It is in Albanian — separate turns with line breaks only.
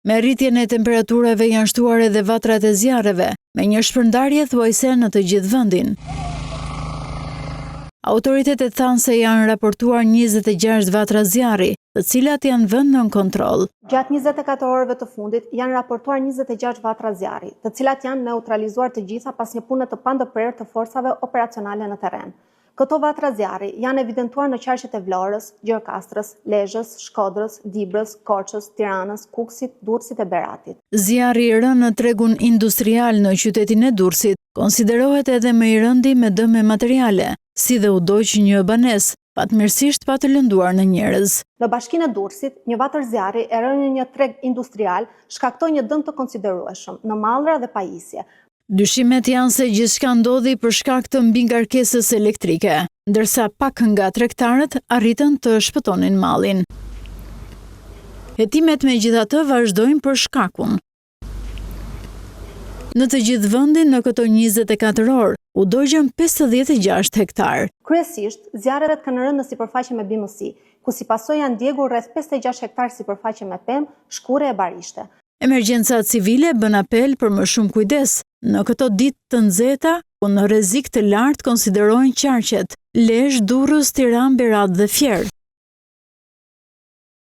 Me rritjen e temperaturave janë shtuar edhe vatrat e zjarreve, me një shpërndarje thuajse në të gjithë vendin. Autoritetet thanë se janë raportuar 26 vatra zjarri, të cilat janë vënë nën kontroll.
Gjatë 24 orëve të fundit janë raportuar 26 vatra zjarri, të cilat janë neutralizuar të gjitha pas një pune të pandëprerë të forcave operacionale në terren. Këto vatra zjarri janë evidentuar në qarqet e Vlorës, Gjerkastrës, Lezhës, Shkodrës, Dibrës, Korçës, Tiranës, Kukësit, Durrësit e Beratit.
Zjarri i rënë në tregun industrial në qytetin e Durrësit konsiderohet edhe më i rëndi me dëme materiale, si dhe u doq një banesë, fatmirësisht pa të lënduar në njerëz.
Në bashkinë e Durrësit, një vatër zjarri e rënë në një treg industrial shkaktoi një dëm të konsiderueshëm në mallra dhe pajisje.
Dyshimet janë se gjithçka ndodhi për shkak të mbingarkesës elektrike, ndërsa pak nga tregtarët arritën të shpëtonin mallin. Hetimet megjithatë vazhdojnë për shkakun. Në të gjithë vendin në këto 24 orë u dogjën 56 hektar.
Kryesisht, zjarret kanë rënë në sipërfaqe me bimësi, ku si pasojë janë ndjegur rreth 56 hektar sipërfaqe me pemë, shkure e barishte.
Emergjenca civile bën apel për më shumë kujdes në këto ditë të nxehta, ku në rrezik të lartë konsiderojnë qarqet Lezhë, Durrës, Tiranë, Berat dhe Fier.